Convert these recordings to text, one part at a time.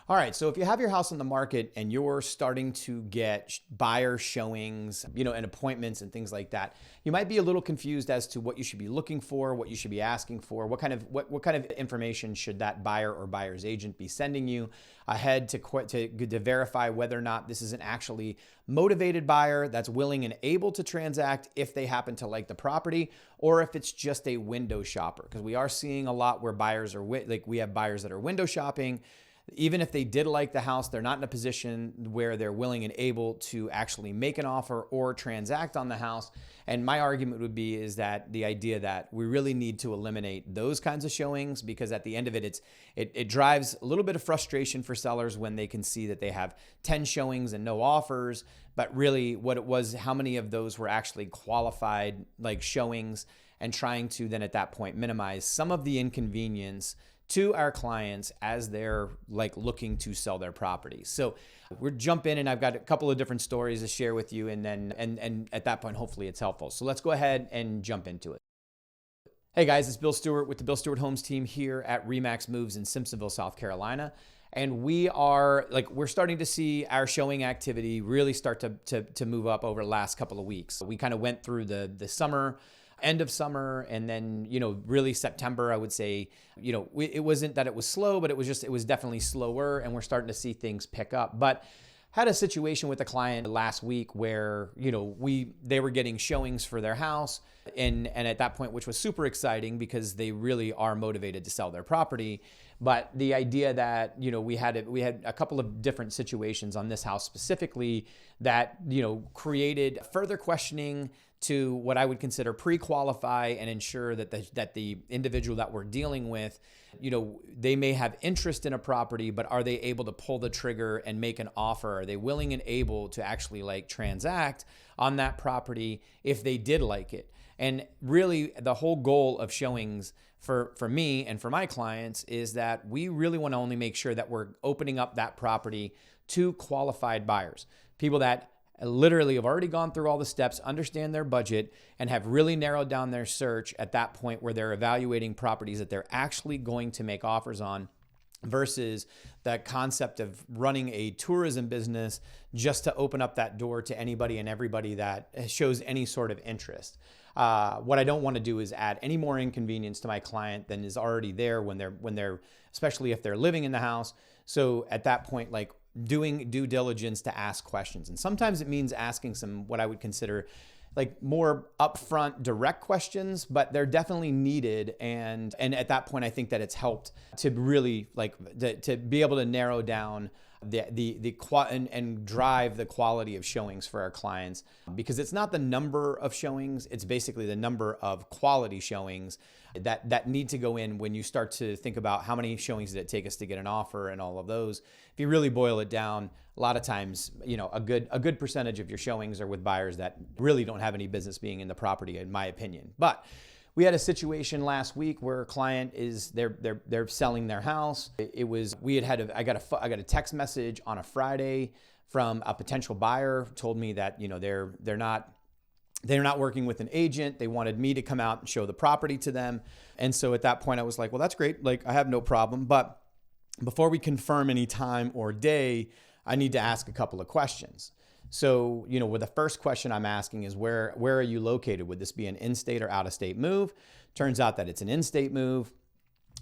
All right, so if you have your house on the market and you're starting to get buyer showings, and appointments and things like that, you might be a little confused as to what you should be looking for, what you should be asking for, what kind of information should that buyer or buyer's agent be sending you ahead to verify whether or not this is an actually motivated buyer that's willing and able to transact if they happen to like the property, or if it's just a window shopper. Because we are seeing a lot where buyers are we have buyers that are window shopping. Even if they did like the house, they're not in a position where they're willing and able to actually make an offer or transact on the house. And my argument would be is that the idea that we really need to eliminate those kinds of showings, because at the end of it, it drives a little bit of frustration for sellers when they can see that they have 10 showings and no offers. But really what it was, how many of those were actually qualified showings, and trying to then at that point minimize some of the inconvenience to our clients as they're looking to sell their property. So we're jump in, and I've got a couple of different stories to share with you, and then and at that point hopefully it's helpful. So let's go ahead and jump into it. Hey guys, it's Bill Stewart with the Bill Stewart Homes team here at RE/MAX Moves in Simpsonville, South Carolina. And we're starting to see our showing activity really start to move up over the last couple of weeks. We kind of went through the summer, end of summer, and then, really September, I would say, it wasn't that it was slow, but it was definitely slower, and we're starting to see things pick up. But had a situation with a client last week where, they were getting showings for their house, and at that point, which was super exciting because they really are motivated to sell their property. But the idea that, we had a couple of different situations on this house specifically that, created further questioning to what I would consider pre-qualify and ensure that the individual that we're dealing with, they may have interest in a property, but are they able to pull the trigger and make an offer? Are they willing and able to actually transact on that property if they did like it? And really the whole goal of showings for me and for my clients is that we really want to only make sure that we're opening up that property to qualified buyers, people that literally have already gone through all the steps, understand their budget, and have really narrowed down their search at that point where they're evaluating properties that they're actually going to make offers on, versus the concept of running a tourism business just to open up that door to anybody and everybody that shows any sort of interest. What I don't want to do is add any more inconvenience to my client than is already there when they're especially if they're living in the house. So at that point, doing due diligence to ask questions. And sometimes it means asking some, what I would consider more upfront direct questions, but they're definitely needed. And at that point, I think that it's helped to really to be able to narrow down and drive the quality of showings for our clients, because it's not the number of showings, it's basically the number of quality showings that need to go in when you start to think about how many showings did it take us to get an offer and all of those. If you really boil it down, a lot of times, a good percentage of your showings are with buyers that really don't have any business being in the property, in my opinion. But we had a situation last week where a client they're selling their house. I got a text message on a Friday from a potential buyer, told me that they're not working with an agent. They wanted me to come out and show the property to them. And so at that point I was like, well, that's great. I have no problem. But before we confirm any time or day, I need to ask a couple of questions. So, with the first question I'm asking is where are you located? Would this be an in-state or out-of-state move? Turns out that it's an in-state move.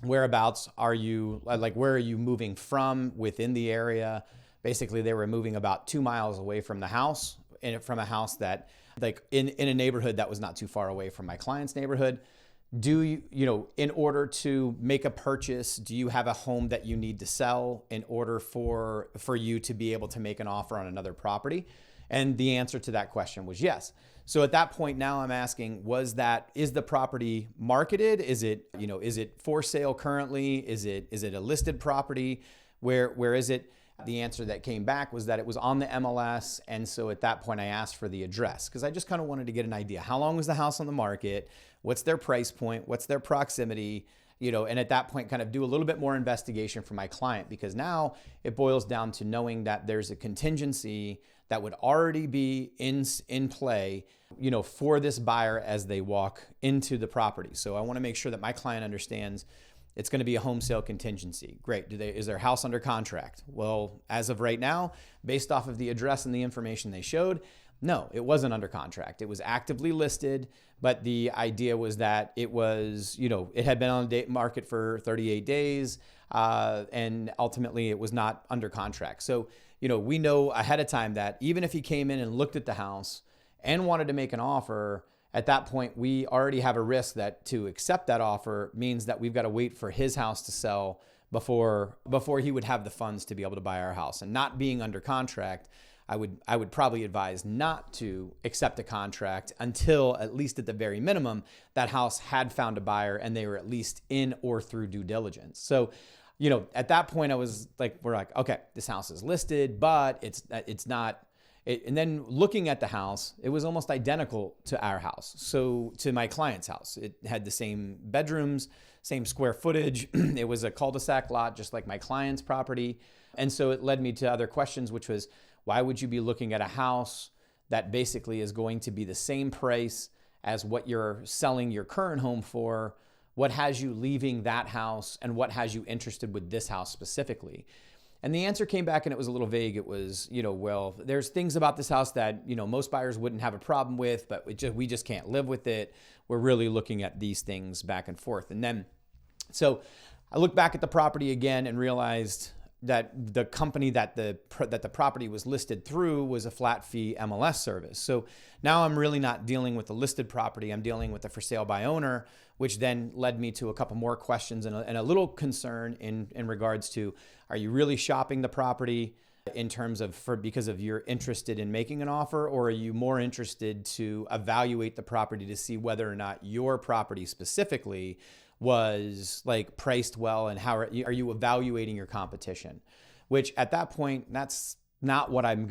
Whereabouts are you, where are you moving from within the area? Basically, they were moving about 2 miles away from the house, and from a house that in a neighborhood that was not too far away from my client's neighborhood. Do you, in order to make a purchase, do you have a home that you need to sell in order for you to be able to make an offer on another property? And the answer to that question was yes. So at that point now I'm asking, is the property marketed? Is it for sale currently? Is it a listed property? Where is it? The answer that came back was that it was on the MLS. And so at that point I asked for the address, because I just kind of wanted to get an idea. How long was the house on the market? What's their price point? What's their proximity? And at that point kind of do a little bit more investigation for my client, because now it boils down to knowing that there's a contingency that would already be in play, for this buyer as they walk into the property. So I want to make sure that my client understands, it's going to be a home sale contingency. Great. Is their house under contract? Well, as of right now, based off of the address and the information they showed, no, it wasn't under contract. It was actively listed, but the idea was that it was, it had been on the market for 38 days, and ultimately it was not under contract. So, we know ahead of time that even if he came in and looked at the house and wanted to make an offer, at that point, we already have a risk that to accept that offer means that we've got to wait for his house to sell before he would have the funds to be able to buy our house. And not being under contract, I would probably advise not to accept a contract until, at least at the very minimum, that house had found a buyer and they were at least in or through due diligence. So, at that point we're like, okay, this house is listed, but it's not. And then looking at the house, it was almost identical to our house. So to my client's house, it had the same bedrooms, same square footage. It was a cul-de-sac lot, just like my client's property. And so it led me to other questions, which was, why would you be looking at a house that basically is going to be the same price as what you're selling your current home for? What has you leaving that house, and what has you interested with this house specifically? And the answer came back and it was a little vague. It was, well, there's things about this house that, most buyers wouldn't have a problem with, but we just can't live with it. We're really looking at these things back and forth. And then, so I looked back at the property again and realized that the company that the property was listed through was a flat fee MLS service. So now I'm really not dealing with the listed property. I'm dealing with the for sale by owner, which then led me to a couple more questions and a little concern in regards to, are you really shopping the property in terms of because of you're interested in making an offer, or are you more interested to evaluate the property to see whether or not your property specifically was like priced well, and how are you evaluating your competition? Which at that point, that's not what I'm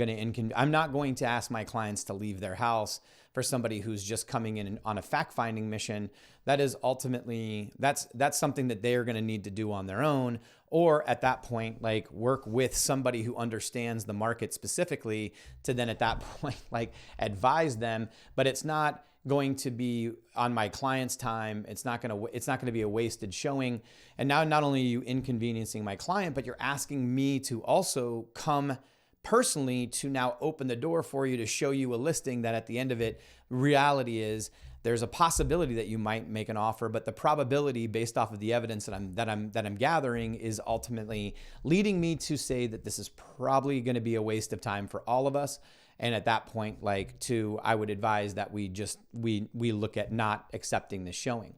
not going to ask my clients to leave their house for somebody who's just coming in on a fact-finding mission. That is ultimately, that's something that they are going to need to do on their own, or at that point, like work with somebody who understands the market specifically to then at that point, like advise them. But it's not going to be on my client's time. It's not going to be a wasted showing. And now not only are you inconveniencing my client, but you're asking me to also come personally to now open the door for you to show you a listing that at the end of it, reality is there's a possibility that you might make an offer, but the probability based off of the evidence that I'm gathering is ultimately leading me to say that this is probably going to be a waste of time for all of us. And at that point, I would advise that we look at not accepting this showing.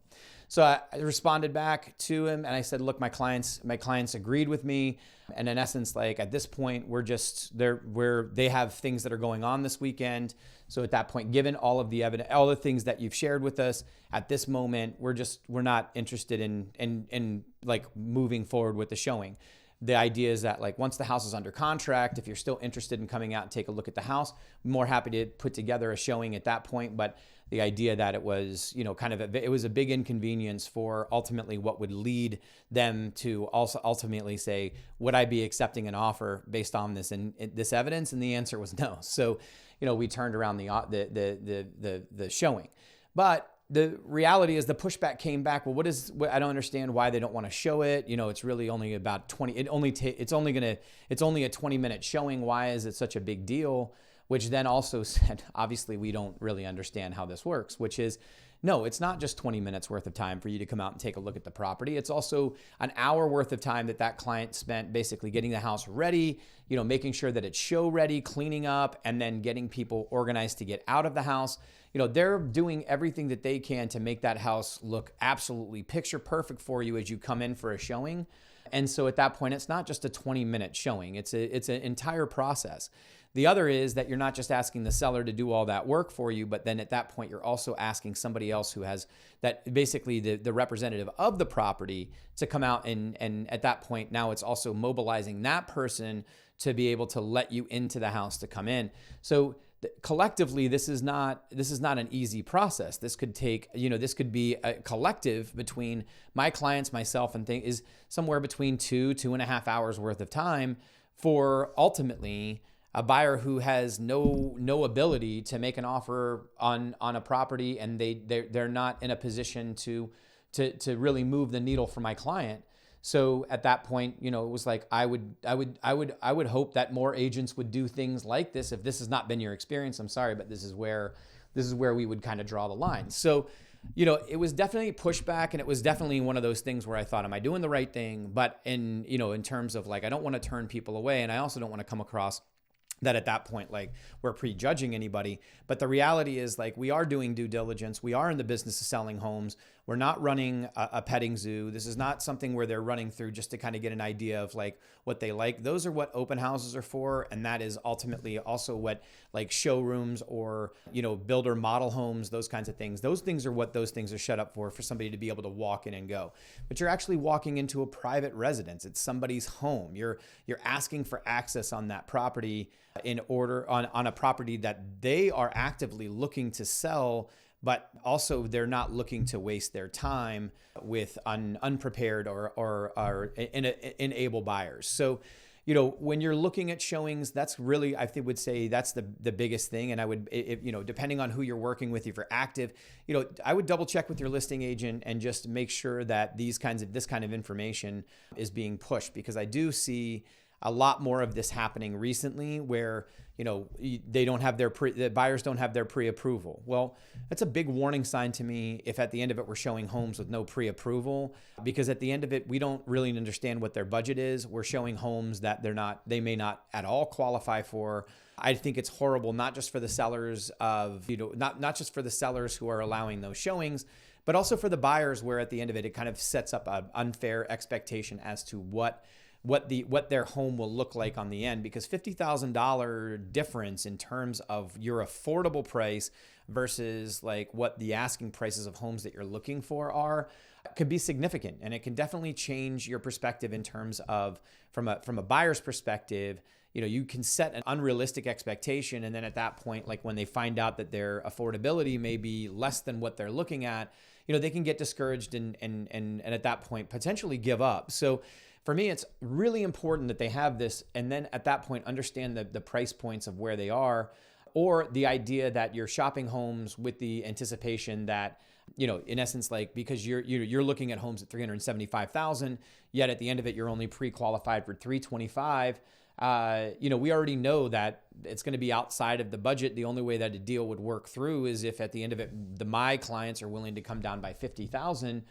So I responded back to him and I said, look, my clients agreed with me. And in essence, at this point, they have things that are going on this weekend. So at that point, given all of the evidence, all the things that you've shared with us at this moment, we're not interested in moving forward with the showing. The idea is that once the house is under contract, if you're still interested in coming out and take a look at the house, I'm more happy to put together a showing at that point. But the idea that it was, it was a big inconvenience for ultimately what would lead them to also ultimately say, would I be accepting an offer based on this and this evidence? And the answer was no. So, we turned around the showing. But the reality is the pushback came back. Well, I don't understand why they don't want to show it. It's really only about 20. It's only a 20-minute showing. Why is it such a big deal? Which then also said, obviously, we don't really understand how this works, which is, no, it's not just 20 minutes worth of time for you to come out and take a look at the property. It's also an hour worth of time that client spent basically getting the house ready, making sure that it's show ready, cleaning up, and then getting people organized to get out of the house. They're doing everything that they can to make that house look absolutely picture perfect for you as you come in for a showing. And so at that point, it's not just a 20-minute showing. It's an entire process. The other is that you're not just asking the seller to do all that work for you, but then at that point, you're also asking somebody else who has that, basically the representative of the property, to come out and at that point, now it's also mobilizing that person to be able to let you into the house to come in. So collectively, this is not an easy process. This could take, this could be a collective between my clients, myself, and is somewhere between 2.5 hours worth of time for ultimately a buyer who has no ability to make an offer on a property, and they're not in a position to to really move the needle for my client. So at that point, it was like I would hope that more agents would do things like this. If this has not been your experience, I'm sorry, but this is where we would kind of draw the line. So, it was definitely pushback, and it was definitely one of those things where I thought, am I doing the right thing? But in terms of like, I don't want to turn people away, and I also don't want to come across that at that point, like we're prejudging anybody. But the reality is, like, we are doing due diligence. We are in the business of selling homes. We're not running a petting zoo. This is not something where they're running through just to kind of get an idea of like what they like. Those are what open houses are for. And that is ultimately also what like showrooms or, builder model homes, those kinds of things. Those things are what those things are set up for somebody to be able to walk in and go. But you're actually walking into a private residence. It's somebody's home. You're asking for access on that property in order on a property that they are actively looking to sell, but also they're not looking to waste their time with unprepared or unable buyers. So, when you're looking at showings, that's really, I think would say that's the biggest thing. And I would, depending on who you're working with, if you're active, I would double check with your listing agent and just make sure that this kind of information is being pushed, because I do see a lot more of this happening recently where, they don't have the buyers don't have their pre-approval. Well, that's a big warning sign to me if at the end of it we're showing homes with no pre-approval, because at the end of it, we don't really understand what their budget is. We're showing homes that they may not at all qualify for. I think it's horrible, not just for the sellers not just for the sellers who are allowing those showings, but also for the buyers, where at the end of it, it kind of sets up an unfair expectation as to what their home will look like on the end, because $50,000 difference in terms of your affordable price versus like what the asking prices of homes that you're looking for are could be significant. And it can definitely change your perspective in terms of from a buyer's perspective. You can set an unrealistic expectation, and then at that point, like when they find out that their affordability may be less than what they're looking at, they can get discouraged and at that point potentially give up. So for me, it's really important that they have this, and then at that point, understand the price points of where they are, or the idea that you're shopping homes with the anticipation that, in essence, like, because you're looking at homes at $375,000, yet at the end of it, you're only pre-qualified for $325,000. We already know that it's going to be outside of the budget. The only way that a deal would work through is if at the end of it, my clients are willing to come down by $50,000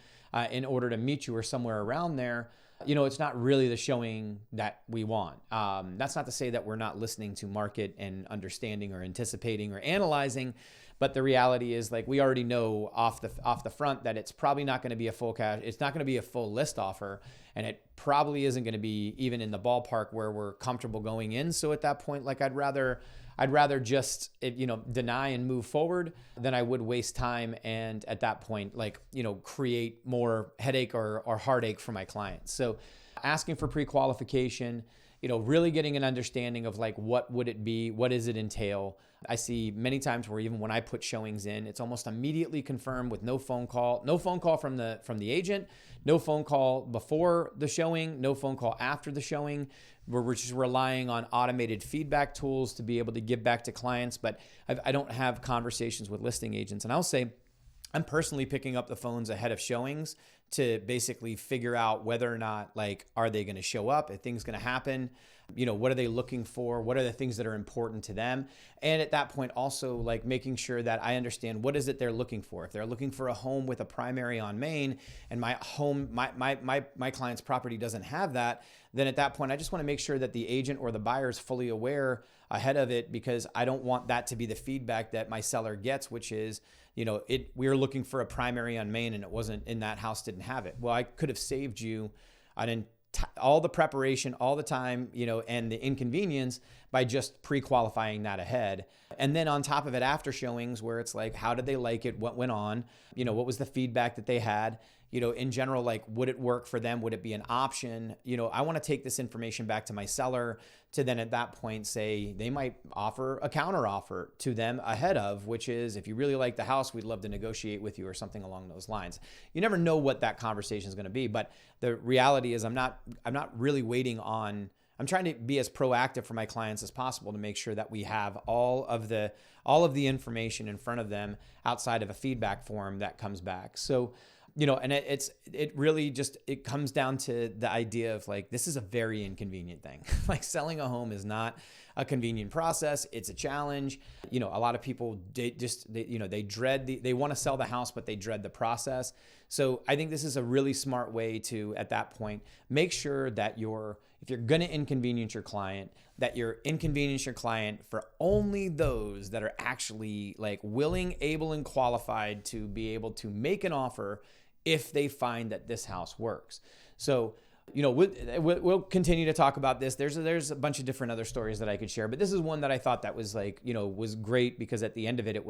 in order to meet you or somewhere around there. It's not really the showing that we want. That's not to say that we're not listening to market and understanding or anticipating or analyzing, but the reality is, like, we already know off the front that it's probably not going to be a full cash. It's not going to be a full list offer, and it probably isn't going to be even in the ballpark where we're comfortable going in. So at that point, like, I'd rather just, deny and move forward than I would waste time and at that point, like, create more headache or heartache for my clients. So asking for pre-qualification, really getting an understanding of like, what would it be? What does it entail? I see many times where even when I put showings in, it's almost immediately confirmed with no phone call from the agent, no phone call before the showing, no phone call after the showing. We're just relying on automated feedback tools to be able to give back to clients. But I don't have conversations with listing agents. And I'll say, I'm personally picking up the phones ahead of showings to basically figure out whether or not, like, are they going to show up? Are things going to happen? What are they looking for? What are the things that are important to them? And at that point, also, like, making sure that I understand what is it they're looking for. If they're looking for a home with a primary on Main, and my client's property doesn't have that, then at that point, I just want to make sure that the agent or the buyer is fully aware ahead of it, because I don't want that to be the feedback that my seller gets, which is, we were looking for a primary on Main and it wasn't in that house, didn't have it. Well, I could have saved you all the preparation, all the time, and the inconvenience by just pre-qualifying that ahead. And then on top of it, after showings, where it's like, how did they like it? What went on? What was the feedback that they had? In general, like, would it work for them? Would it be an option? I want to take this information back to my seller to then at that point say they might offer a counter offer to them ahead of, which is, if you really like the house, we'd love to negotiate with you, or something along those lines. You never know what that conversation is going to be, but the reality is I'm not really waiting on. I'm trying to be as proactive for my clients as possible to make sure that we have all of the information in front of them outside of a feedback form that comes back. So And it really just, it comes down to the idea of like, this is a very inconvenient thing. Like selling a home is not a convenient process. It's a challenge. A lot of people, they dread they want to sell the house, but they dread the process. So I think this is a really smart way to, at that point, make sure that if you're going to inconvenience your client, that you're inconvenience your client for only those that are actually like willing, able, and qualified to be able to make an offer if they find that this house works. So, we'll continue to talk about this. There's a bunch of different other stories that I could share, but this is one that I thought that was like, was great, because at the end of it,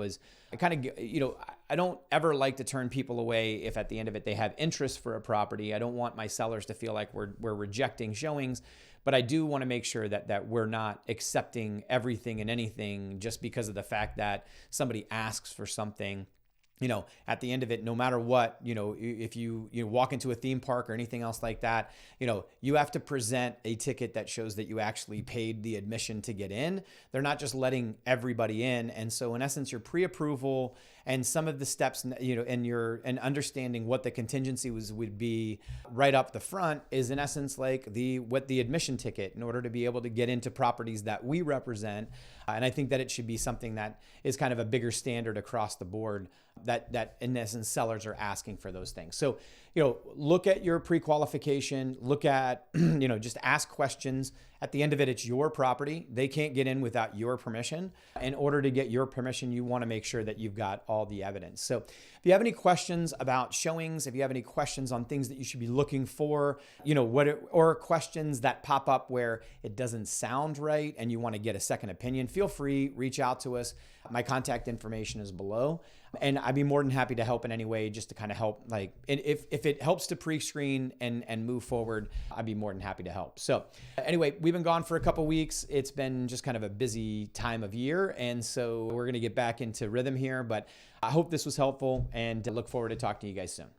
I don't ever like to turn people away if at the end of it they have interest for a property. I don't want my sellers to feel like we're rejecting showings, but I do want to make sure that we're not accepting everything and anything just because of the fact that somebody asks for something. At the end of it, no matter what, if you walk into a theme park or anything else like that, you have to present a ticket that shows that you actually paid the admission to get in. They're not just letting everybody in. And so in essence, your pre-approval and some of the steps, and understanding what the contingency would be right up the front is in essence like the admission ticket in order to be able to get into properties that we represent. And I think that it should be something that is kind of a bigger standard across the board, that in essence sellers are asking for those things. So, look at your pre-qualification, look at, just ask questions. At the end of it, it's your property. They can't get in without your permission. In order to get your permission, you want to make sure that you've got all the evidence. So if you have any questions about showings, if you have any questions on things that you should be looking for, or questions that pop up where it doesn't sound right and you want to get a second opinion, feel free, reach out to us. My contact information is below, and I'd be more than happy to help in any way, just to kind of help, and if it helps to pre-screen and move forward, I'd be more than happy to help. So anyway, we've been gone for a couple weeks. It's been just kind of a busy time of year, and so we're going to get back into rhythm here, but I hope this was helpful and look forward to talking to you guys soon.